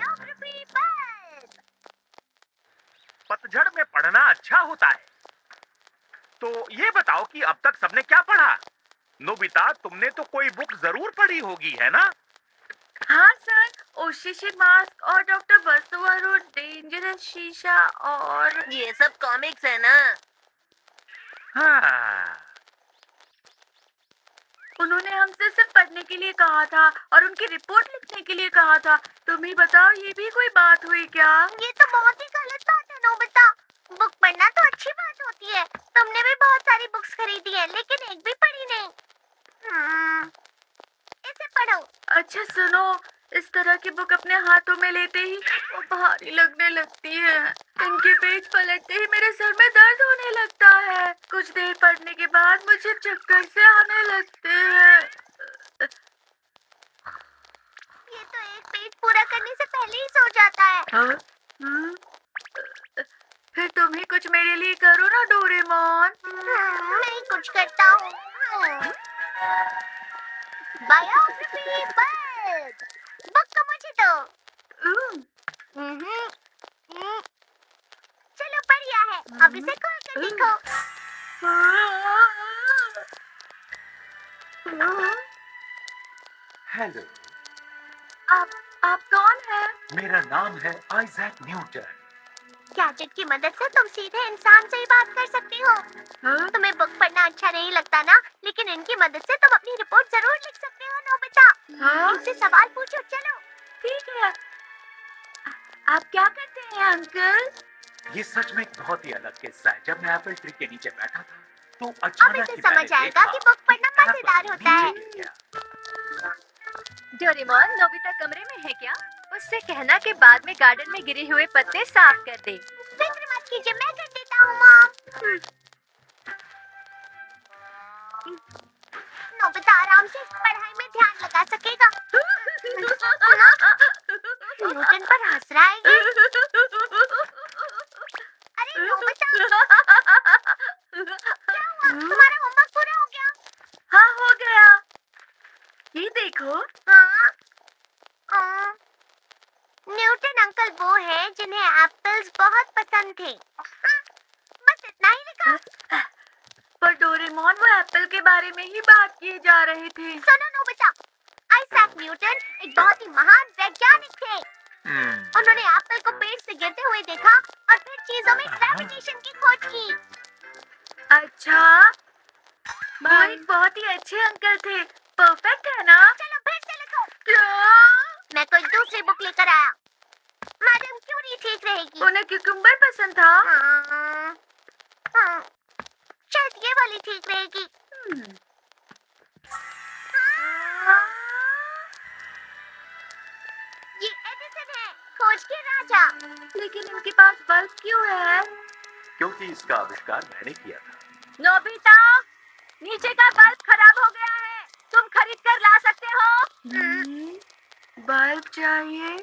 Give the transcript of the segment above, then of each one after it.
Biography बस। पतझड़ में पढ़ना अच्छा होता है। तो ये बताओ कि अब तक सबने क्या पढ़ा? नोबिता, तुमने तो कोई बुक जरूर पढ़ी होगी, है ना? हाँ सर, ओशिशी मास्क और डॉक्टर वसुवरु डेंजरस शीशा और ये सब कॉमिक्स है ना? हाँ। उन्होंने हमसे सिर्फ पढ़ने के लिए कहा था और उनकी रिपोर्ट लिखने के लिए कहा था। तुम ही बताओ, ये भी कोई बात हुई क्या? ये तो बहुत ही गलत बात है नोबिता। बुक पढ़ना तो अच्छी बात होती है। तुमने भी बहुत सारी बुक्स खरीदी है लेकिन एक भी पढ़ी नहीं। इसे पढ़ो। अच्छा सुनो, इस तरह की बुक अपने हाथों में लेते ही वो भारी लगने लगती है। इनके पेज पलटते ही मेरे सर में दर्द होने लगता है। कुछ देर पढ़ने के बाद मुझे चक्कर से आने लगते हैं। ये तो एक पेज पूरा करने से पहले ही सो जाता है। हाँ? हाँ? फिर तुम ही कुछ मेरे लिए करो ना डोरेमोन। मैं ही कुछ करता हूँ। बायोग्राफी बस। बुक तो मुझे दो। चलो बढ़िया है, अब इसे खोल कर देखो। हेलो, आप कौन हैं? मेरा नाम है आइजैक न्यूटन। गैजेट की मदद से तुम सीधे इंसान से ही बात कर सकते हो। हाँ? तुम्हें बुक पढ़ना अच्छा नहीं लगता ना, लेकिन इनकी मदद से तुम अपनी रिपोर्ट जरूर लिख सकते हो नोबिता। हाँ? इनसे सवाल पूछो, चलो। ठीक है। आप क्या करते हैं अंकल? ये सच में एक बहुत ही अलग किस्सा है। जब मैं एप्पल ट्री के नीचे बैठा था तो अब अचानक इसे ही समझ मैंने आएगा देखा कि बुक पढ़ना एप्पल मजेदार होता है। नीचे गिर गया। डोरेमोन, नोबिता कमरे में है क्या? उससे कहना कि बाद में गार्डन में गिरे हुए पत्ते साफ कर दे। फिक्र मत कीजिए, मैं कर देता हूँ मॉम। नोबिता आराम से पढ़ाई में ध्यान लगा सकेगा। न्यूटन पर हंस रहा है ये। अरे नोबिता, क्या हुआ? तुम्हारा होमवर्क पूरा हो गया? हाँ, हो गया। ये देखो। हाँ। न्यूटन अंकल वो हैं जिन्हें एप्पल्स बहुत पसंद थे। बस इतना ही लिखा। पर डोरेमोन, वो एप्पल के बारे में ही बात किए जा रहे थे। सुनो नोबिता, आइजैक न्यूटन एक बहुत ही महान वैज्ञानिक थे। उन्होंने एप्पल को पेड़ से गिरते हुए देखा और फिर चीजों में ग्रेविटेशन की खोज की। अच्छा, वो एक बहुत ही अच्छे अंकल थे। परफेक्ट है ना? चलो फिर से लिखो। क्या? मैं कोई दूसरी बुक लेकर आया। मैडम क्यों नहीं ठीक रहेगी? उन्हें क्यूकम्बर पसंद था। हाँ, शायद ये वाली ठीक रहेगी। ये एडिसन है, खोज के राजा। लेकिन इनके पास बल्ब क्यों है? क्योंकि इसका आविष्कार मैंने किया था। नोबिता, नीचे का बल्ब खराब हो गया है। तुम खरीद कर ला सकते हो। बल्ब चाहिए?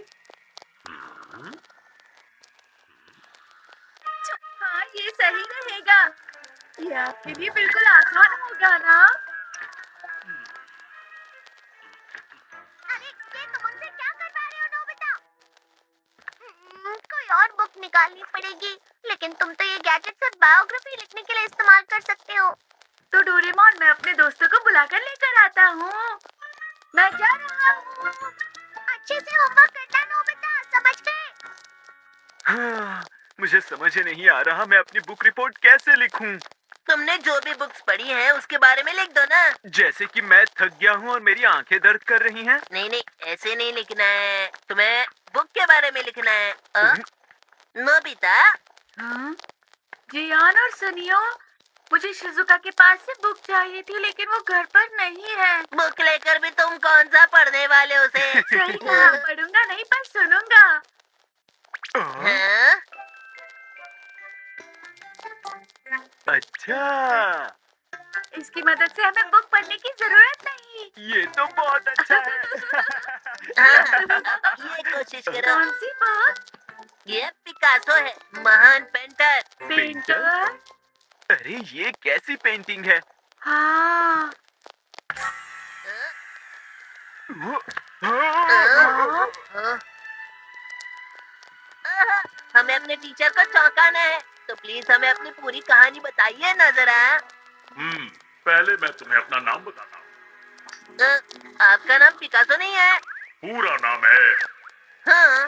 हाँ, ये सही रहेगा। ये आपके लिए बिल्कुल आसान होगा ना? अरे ये तुम उनसे क्या करवा रहे हो नोबिता? कोई और बुक निकालनी पड़ेगी। लेकिन तुम तो ये गैजेट सिर्फ बायोग्राफी लिखने के लिए इस्तेमाल कर सकते हो। तो डोरेमोन, मैं अपने दोस्तों को बुलाकर लेकर आता हूँ। मैं जा रहा हूँ। अच्छे से होमवर्क करना नोबिता, समझ गए? हाँ, मुझे समझ ही नहीं आ रहा मैं अपनी बुक रिपोर्ट कैसे लिखूं। तुमने जो भी बुक्स पढ़ी हैं उसके बारे में लिख दो ना। जैसे कि मैं थक गया हूँ और मेरी आंखें दर्द कर रही हैं। नहीं नहीं, ऐसे नहीं लिखना है। तुम्हें बुक के बारे में लिखना है। नोबिता, हाँ? जियान और सुनियो, मुझे शिजुका के पास से बुक चाहिए थी, लेकिन वो घर पर नहीं है। बुक लेकर भी तुम कौन सा पढ़ने वाले हो उसे? सही कहा, पढ़ूंगा नहीं पर सुनूंगा। हाँ? अच्छा, इसकी मदद से हमें बुक पढ़ने की जरूरत नहीं। ये तो बहुत अच्छा है। ये कोशिश करो। कौन सी बुक? ये पिकासो है, महान पेंटर। पेंटर? अरे ये कैसी पेंटिंग है? हाँ। वो- हाँ। हाँ? हमें अपने टीचर को चौंकाना है, तो प्लीज हमें अपनी पूरी कहानी बताइए ना जरा। पहले मैं तुम्हें अपना नाम बताता हूँ। आपका नाम पिकासो नहीं है? पूरा नाम है हाँ।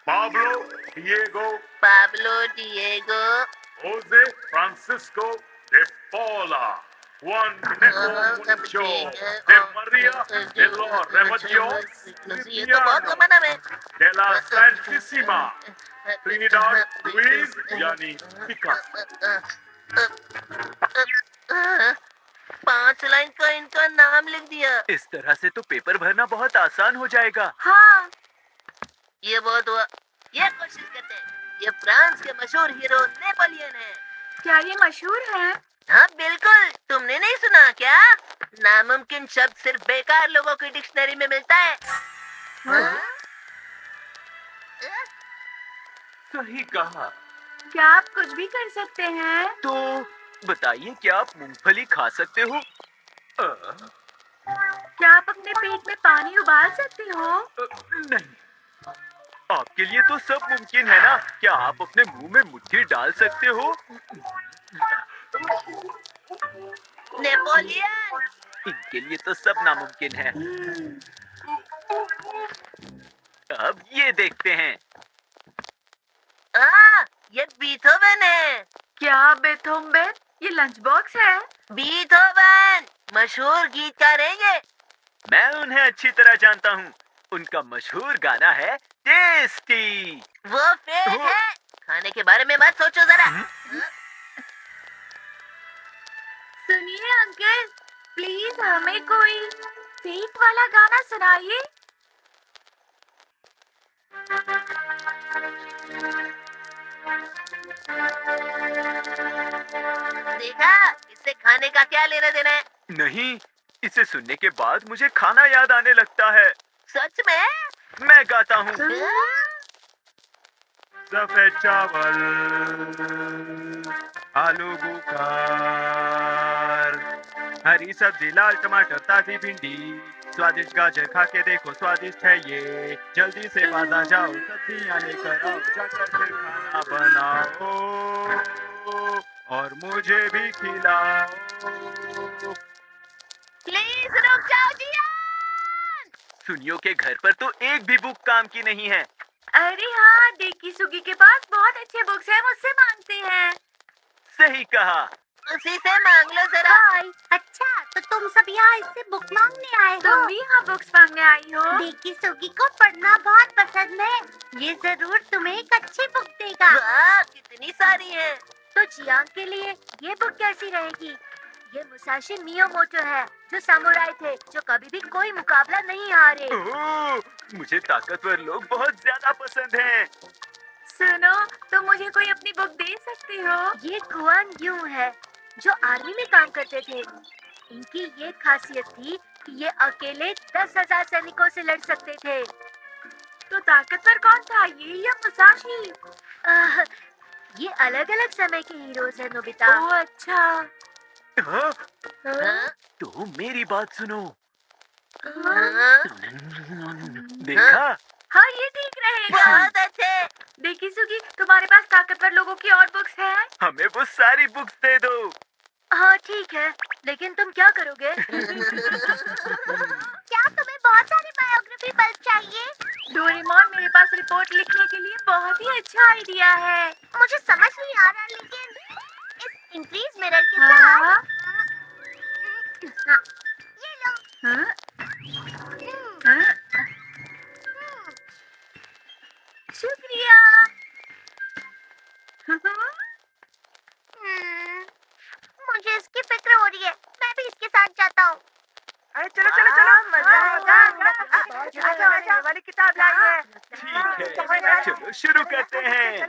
Pablo Diego Jose Francisco de Paula, Juan Nepomuceno de María de los Remedios ये तो बहुत लंबा नाम है। de la Santísima Trinidad Luis यानी पिकासो। 5 लाइन का इनका नाम लिख दिया। इस तरह से तो पेपर भरना बहुत आसान हो जाएगा। हाँ, ये बहुत हुआ। ये कोशिश करते हैं। ये फ्रांस के मशहूर हीरो नेपोलियन है। क्या ये मशहूर है? हाँ बिल्कुल, तुमने नहीं सुना क्या? नामुमकिन शब्द सिर्फ बेकार लोगों की डिक्शनरी में मिलता है। हाँ? सही कहा। क्या आप कुछ भी कर सकते हैं? तो बताइए, क्या आप मूंगफली खा सकते हो? क्या आप अपने पेट में पानी उबाल सकते हो? नहीं। आपके लिए तो सब मुमकिन है ना। क्या आप अपने मुंह में मुट्ठी डाल सकते हो? नेपोलियन। इनके लिए तो सब नामुमकिन है। अब ये देखते हैं। ये बीथोवन है। क्या बेथोवन? ये लंच बॉक्स है। बीथोवन मशहूर गीतकार हैं ये। मैं उन्हें अच्छी तरह जानता हूँ। उनका मशहूर गाना है टेस्टी। वो फेक है। खाने के बारे में मत सोचो जरा। सुनिए अंकल, प्लीज हमें कोई फेक वाला गाना सुनाइए। देखा, इससे खाने का क्या लेना देना है? नहीं, इसे सुनने के बाद मुझे खाना याद आने लगता है। सच में? मैं गाता हूँ। सफेद चावल, आलू बुखार, हरी सब्जी, लाल टमाटर, ताजी भिंडी, स्वादिष्ट गाजर, खा के देखो स्वादिष्ट है ये। जल्दी से बाजार जाओ, सब्जियां लेकर आओ, जाकर फिर खाना बनाओ और मुझे भी खिलाओ। प्लीज रुक जाओ जियान। सुनियो के घर पर तो एक भी बुक काम की नहीं है। अरे हाँ, डेकी सुगी के पास बहुत अच्छे बुक्स हैं, मुझसे मांगते हैं। सही कहा। उसी से मांग लो जरा। अच्छा, तो तुम सब यहाँ इससे बुक मांगने आए हो? तुम भी यहाँ बुक्स मांगने आई हो? डेकी सुगी को पढ़ना बहुत पसंद है। ये जरूर तुम्हें एक अच्छी बुक देगा। वाह, कितनी सारी है। तो जियांग के लिए ये बुक कैसी रहेगी? ये मुसाशी मियामोटो है, जो सामुराई थे, जो कभी भी कोई मुकाबला नहीं हारे। ओह, मुझे ताकतवर लोग बहुत ज्यादा पसंद हैं। सुनो, तुम मुझे कोई अपनी बुक दे सकते हो? ये गुआन यू है, जो आर्मी में काम करते थे। इनकी ये खासियत थी कि ये अकेले 10,000 सैनिकों से लड़ सकते थे। तो ताकतवर कौन था, ये या मुसाशी? ये अलग-अलग समय के हीरोज हैं नोबिता। ओह अच्छा। हाँ, हाँ? तो मेरी बात सुनो। हाँ? देखा? हाँ, ये ठीक रहेगा। बहुत अच्छे। देखी सुगी, तुम्हारे पास ताकतवर लोगों की और बुक्स हैं? हमें वो सारी बुक्स दे दो। हाँ ठीक है, लेकिन तुम क्या करोगे? क्या तुम्हें बहुत सारी बायोग्राफी बल्ब चाहिए? डोरेमोन, मेरे पास रिपोर्ट लिखने के लिए बहुत ही अच्छा आइडिया है। मुझे समझ नहीं आ रहा, लेकिन इस इंक्रीज मिरर के हाँ? साथ हाँ, ये लो। हाँ? हाँ? शुक्रिया। मुझे इसकी फिक्र हो रही है। मैं भी इसके साथ जाता हूँ। अरे चलो चलो चलो, मजा आजा, वाली किताब लाई है। ठीक है, चलो शुरू करते हैं।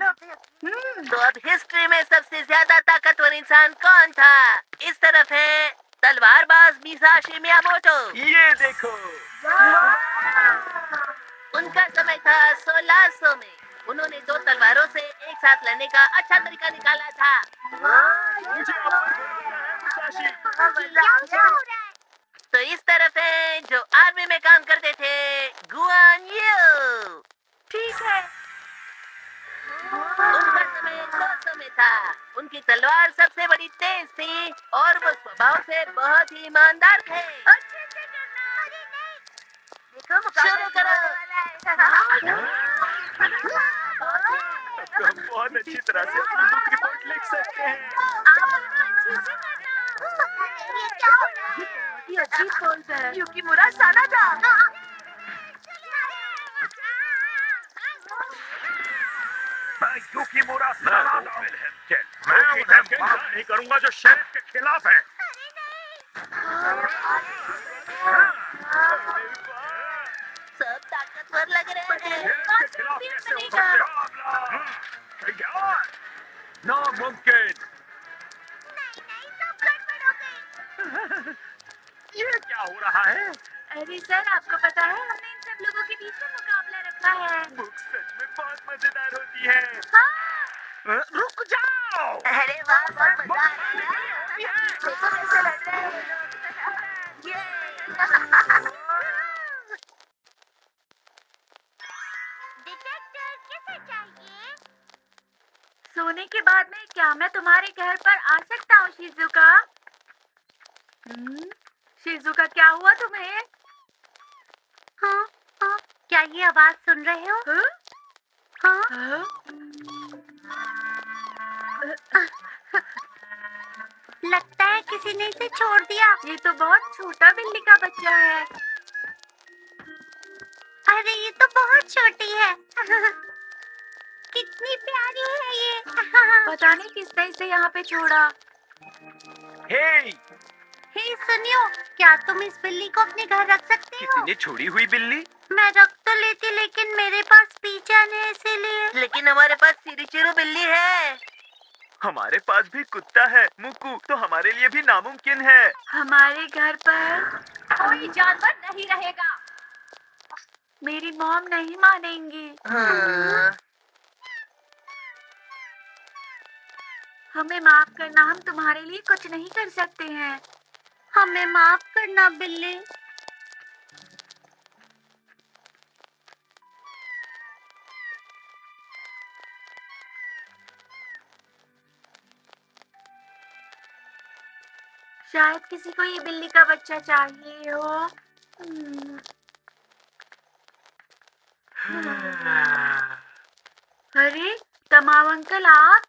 तो अब हिस्ट्री में सबसे ज्यादा ताकतवर इंसान कौन था? इस तरफ है तलवारबाज मुसाशी मियामोटो। ये देखो। उनका समय था 1600 में। उन्होंने 2 तलवारों से एक साथ लड़ने का अच्छा तरीका निकाला था। मुझे आप पर भरोसा है, मुसाशी। क्या हो रहा है? तो इस तरफ है जो आर्मी में काम करते थे, गुआन यू। ठीक है। उनकी तलवार सबसे बड़ी तेज थी और वो स्वभाव से बहुत ही ईमानदार थे। देखो मुकाबला शुरू करो। अब तो हम बहुत अच्छी तरह से अपनी बुक रिपोर्ट लिख सकते हैं। ये क्या हो रहा है? ये अजीब कौन सा है? युकीमुरा सानादा। मैं युकीमुरा सानादा। मैं उन्हें माफ नहीं करूंगा जो शेरिफ के खिलाफ है। सब ताकतवर लग रहे हैं। शेरिफ के खिलाफ कैसे हो सकते हो? तैयार? नामुमकिन। सब गड़बड़ हो गई। ये क्या हो रहा है? अरे सर, आपको पता है हमने इन सब लोगों के बीच में मुकाबला रखा है। बुक सच में बहुत मजेदार होती है। रुक जाओ। अरे वाह, बहुत मजा आ रहा है। देखो कैसे लग रहे हैं ये। डिटेक्टर किसे चाहिए? सोने के बाद में क्या मैं तुम्हारे घर पर आ सकता हूँ शिजुका? शिजुका, क्या हुआ तुम्हें? हाँ, हाँ, क्या ये आवाज सुन रहे हो? हाँ? हाँ, लगता है किसी ने इसे छोड़ दिया। ये तो बहुत छोटा बिल्ली का बच्चा है। अरे ये तो बहुत छोटी है। कितनी प्यारी है ये। पता नहीं किसने इसे यहाँ पे छोड़ा। हे, हे सुनियो, क्या तुम इस बिल्ली को अपने घर रख सकते किसी हो? ने छोड़ी हुई बिल्ली? मैं रख तो लेती, लेकिन मेरे पास पीछा है इसीलिए। लेकिन हमारे पास चिरू बिल्ली है। हमारे पास भी कुत्ता है मुक्कू, तो हमारे लिए भी नामुमकिन है। हमारे घर पर कोई जानवर नहीं रहेगा। मेरी मॉम नहीं मानेंगी। हाँ। हमें माफ करना, हम तुम्हारे लिए कुछ नहीं कर सकते हैं। हमें माफ करना बिल्ली। शायद किसी को ये बिल्ली का बच्चा चाहिए हो। अरे तमाम अंकल, आप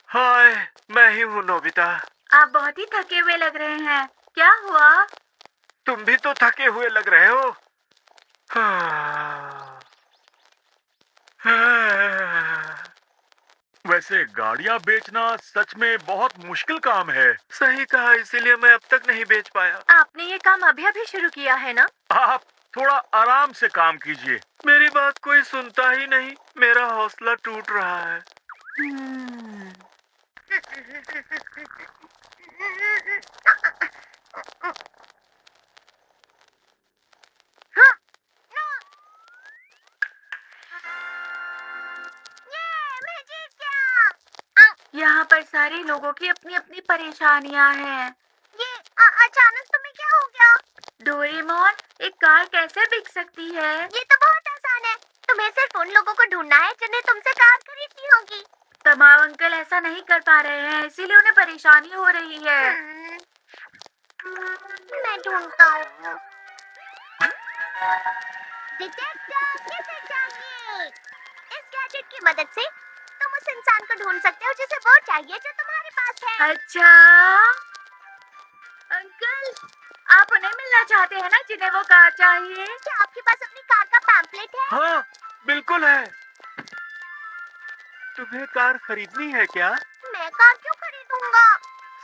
हाय, मैं ही हूँ नोबिता। आप बहुत ही थके हुए लग रहे हैं। क्या हुआ? तुम भी तो थके हुए लग रहे हो। वैसे गाड़ियाँ बेचना सच में बहुत मुश्किल काम है। सही कहा, इसीलिए मैं अब तक नहीं बेच पाया। आपने ये काम अभी शुरू किया है ना? आप थोड़ा आराम से काम कीजिए। मेरी बात कोई सुनता ही नहीं। मेरा हौसला टूट रहा है। मैं जीत गया। यहाँ पर सारे लोगों की अपनी अपनी परेशानियाँ हैं। ये अचानक तुम्हें क्या हो गया? डोरेमोन, एक कार कैसे बिक सकती है? ये तो बहुत आसान है। तुम्हें सिर्फ उन लोगों को ढूंढना है जिन्हें तुमसे कार खरीदनी होगी। तमाम अंकल ऐसा नहीं कर पा रहे हैं, इसीलिए उन्हें परेशानी हो रही है। मैं ढूंढता हूँ। डिटेक्टर किसे चाहिए? इस गैजेट की मदद से तुम उस इंसान को ढूंढ सकते हो जिसे वो चाहिए जो तुम्हारे पास है। अच्छा अंकल, आप उन्हें मिलना चाहते हैं ना जिन्हें वो कार चाहिए? क्या आपके पास अपनी कार का पैम्पलेट है? हाँ, बिल्कुल है। तुम्हें कार खरीदनी है क्या? मैं कार क्यों खरीदूंगा?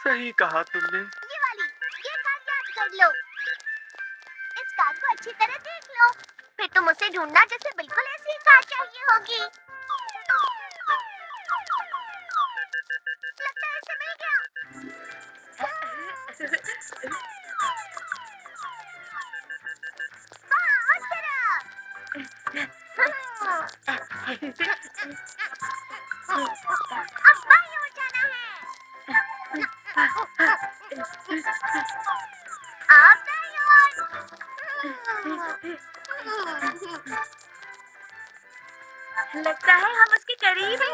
सही कहा तुमने। ये वाली, ये कार याद कर लो। इस कार को अच्छी तरह देख लो, फिर तुम उसे ढूंढना जिसे बिल्कुल ऐसी ही कार चाहिए होगी। लगता है इसे मिल गया। हाँ, उस तरफ। अब बाईं ओर जाना है। अब दाईं ओर। लगता है हम उसके करीब हैं।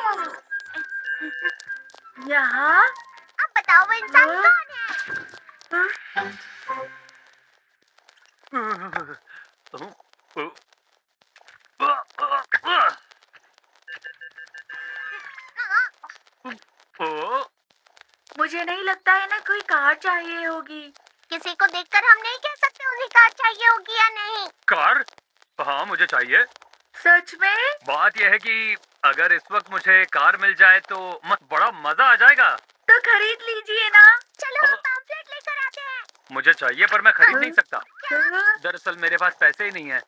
यहाँ? अब बताओ वो इंसान हाँ? कौन है? मुझे नहीं लगता है ना कोई कार चाहिए होगी। किसी को देखकर हम नहीं कह सकते उन्हें कार चाहिए होगी या नहीं। कार? हाँ मुझे चाहिए। सच में? बात यह है कि अगर इस वक्त मुझे कार मिल जाए तो बड़ा मजा आ जाएगा। तो खरीद लीजिए ना। चलो हम पैम्फलेट लेकर आते हैं। मुझे चाहिए पर मैं खरीद नहीं सकता। हाँ? दरअसल मेरे पास पैसे ही नहीं है।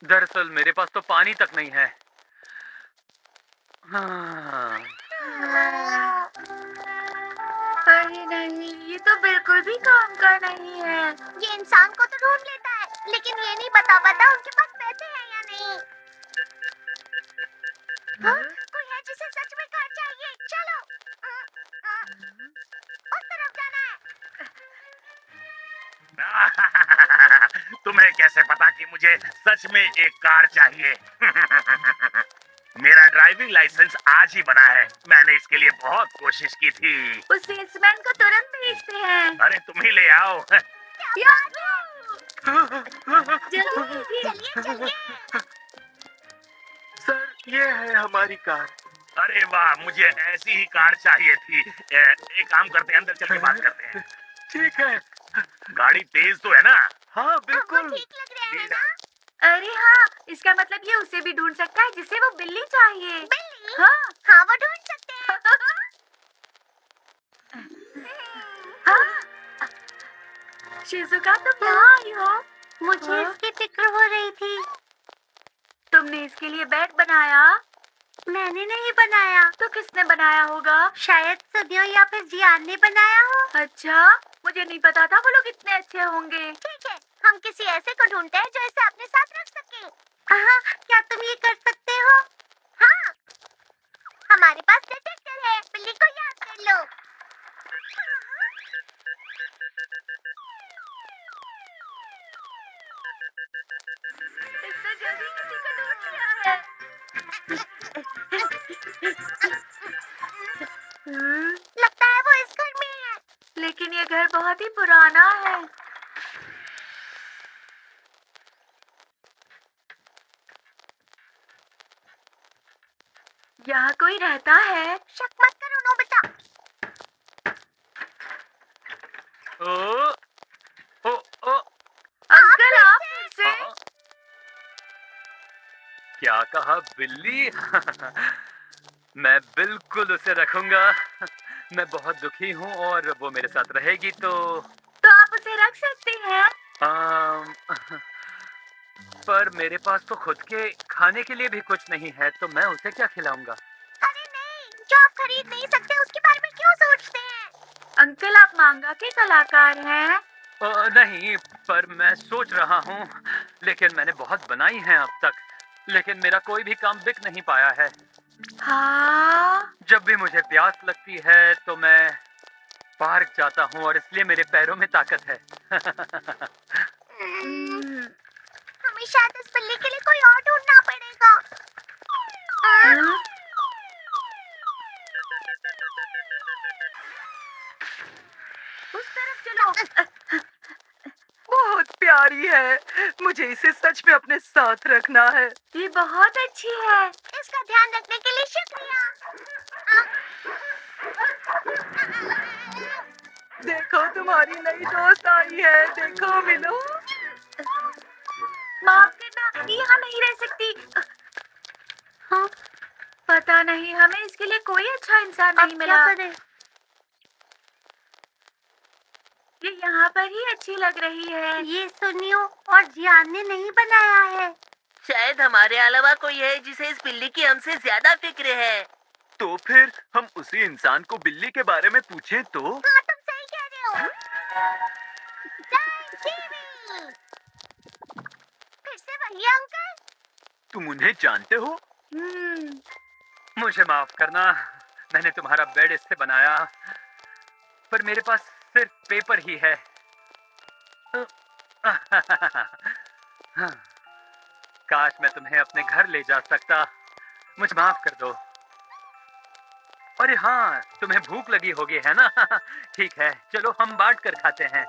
दरअसल मेरे पास तो पानी तक नहीं है। हाँ। अरे नहीं, ये तो बिल्कुल भी काम का नहीं है। ये इंसान को तो ढूंढ लेता है, लेकिन ये नहीं बता पाता उनके पास पैसे हैं या नहीं। हाँ? कोई है जिसे सच में कार चाहिए। चलो उस तरफ जाना है। तुम्हें कैसे पता कि मुझे सच में एक कार चाहिए? मेरा ड्राइविंग लाइसेंस आज ही बना है। मैंने इसके लिए बहुत कोशिश की थी। उस सेल्समैन को तुरंत भेजते हैं। अरे तुम ही ले आओ। जल्दी। चलिए चलिए। सर ये है हमारी कार। अरे वाह, मुझे ऐसी ही कार चाहिए थी। एक काम करते हैं, अंदर चल के बात करते हैं। ठीक है। गाड़ी तेज तो है ना? हाँ अब वो बिल्कुल। ठीक लग रहे हैं ना? अरे हाँ, इसका मतलब ये उसे भी ढूंढ सकता है जिसे वो बिल्ली चाहिए। बिल्ली? हाँ। हाँ वो ढूंढ सकते हैं। हाँ। शिजुका तुम यहाँ आई हो? मुझे हाँ? इसकी फिक्र हो रही थी। तुमने इसके लिए बेड बनाया? मैंने नहीं बनाया। तो किसने बनाया होगा? शायद सदियों या फिर जियान ने बनाया हो। अच्छा, मुझे नहीं पता था वो लोग इतने अच्छे होंगे। ठीक है, हम किसी ऐसे को ढूंढते हैं जो इसे अपने साथ रख सके। हाँ, क्या तुम ये कर सकते हो? हाँ, हमारे पास डिटेक्टर है। बिल्ली को याद कर लो। इसने जल्दी किसी को ढूंढ लिया है। लगता है वो इस घर में है। लेकिन ये घर बहुत ही पुराना है। यहाँ कोई रहता है? शक मत करो नोबिता। ओ, ओ, ओ, अंकल आप फिर से? हाँ? क्या कहा बिल्ली? मैं बिल्कुल उसे रखूंगा। मैं बहुत दुखी हूँ और वो मेरे साथ रहेगी तो आप उसे रख सकते हैं। आम, पर मेरे पास तो खुद के खाने के लिए भी कुछ नहीं है तो मैं उसे क्या खिलाऊंगा? अरे नहीं, जो आप खरीद नहीं सकते उसके बारे में क्यों सोचते हैं? अंकल आप मांगा के कलाकार हैं? नहीं, पर मैं सोच रहा हूँ। लेकिन मैंने बहुत बनाई हैं अब तक, लेकिन मेरा कोई भी काम बिक नहीं पाया है। हाँ। जब भी मुझे प्यास लगती है तो मैं पार्क जाता हूँ और इसलिए मेरे पैरों में ताकत है। हमें शायद इस बिल्ली के लिए कोई और ढूंढना पड़ेगा। हाँ? उस तरफ चलो। बहुत प्यारी है। मुझे इसे सच में अपने साथ रखना है। ये बहुत अच्छी है। इसका ध्यान रखने के लिए शुक्रिया। देखो तुम्हारी नई दोस्त आई है। देखो मिलो। माफ करना, ये यहाँ नहीं रह सकती। हाँ, पता नहीं हमें इसके लिए कोई अच्छा इंसान नहीं मिला। ये यहाँ पर ही अच्छी लग रही है। ये सुनियो और जियान ने नहीं बनाया है। शायद हमारे अलावा कोई है जिसे इस बिल्ली की हमसे ज्यादा फिक्र है। तो फिर हम उसी इंसान को बिल्ली के बारे में पूछें तो? हाँ तुम सही कह रहे हो। टीवी। फिर से वही अंकल। तुम उन्हें जानते हो? मुझे माफ करना, मैंने तुम्हारा बेड इससे बनाया, पर मेरे पास सिर्फ पेपर ही है। काश मैं तुम्हें अपने घर ले जा सकता। मुझे माफ कर दो। अरे हाँ, तुम्हें भूख लगी होगी है ना? ठीक है, चलो हम बांट कर खाते हैं।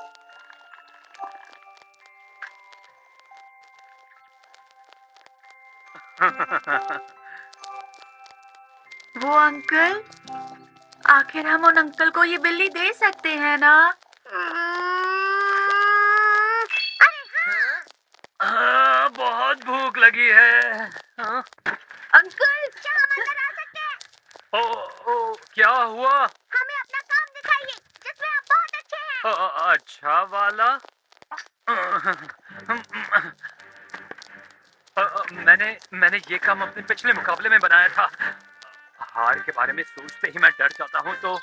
वो अंकल, आखिर हम उन अंकल को ये बिल्ली दे सकते हैं ना? बहुत भूख लगी है। हाँ? अंकल, क्या हम अंदर आ सकते हैं? ओ, क्या हुआ? हमें अपना काम दिखाइए जिसमें आप बहुत अच्छे हैं। अच्छा वाला? मैंने ये काम अपने पिछले मुकाबले में बनाया था। हार के बारे में सोचते ही मैं डर जाता हूँ, तो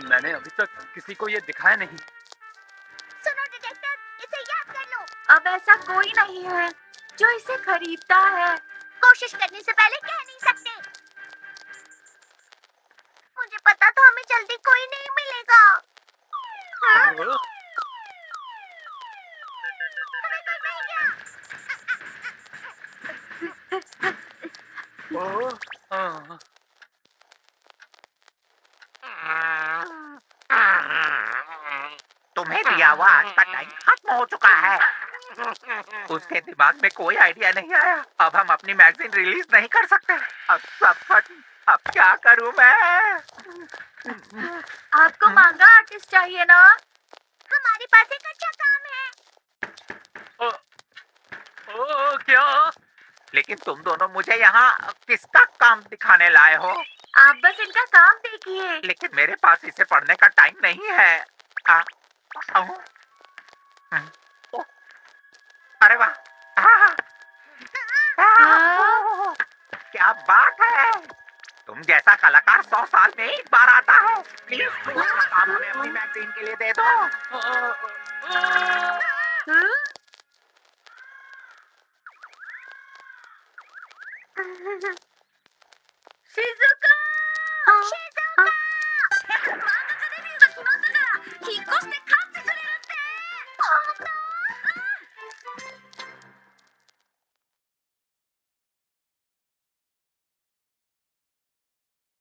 मैंने अभी तक किसी को ये दिखाया नहीं। सुनो डिटेक्टिव, इसे याद कर लो। अब ऐसा कोई नहीं है जो इसे खरीदता है। कोशिश करने से पहले कह नहीं सकते। मुझे पता था हमें जल्दी कोई नहीं मिलेगा। हाँ? हमें कोई मिल गया। तुम्हें दिया हुआ आज का टाइम खत्म हो चुका है। उसके दिमाग में कोई आइडिया नहीं आया। अब हम अपनी मैगजीन रिलीज नहीं कर सकते। अब सब खत्म। अब क्या करूं मैं? आपको मांगा आर्टिस्ट चाहिए ना? हमारे पास एक अच्छा काम है। क्या? लेकिन तुम दोनों मुझे यहाँ किसका काम दिखाने लाए हो? आप बस इनका काम देखिए। लेकिन मेरे पास इसे पढ़ने का टाइम नहीं है। अरे वाह! क्या बात है! तुम जैसा कलाकार 100 साल में एक बार आता है। प्लीज तुम अपना काम हमें अपनी मैगजीन के लिए दे दो। शिजुका! शिज़ुका!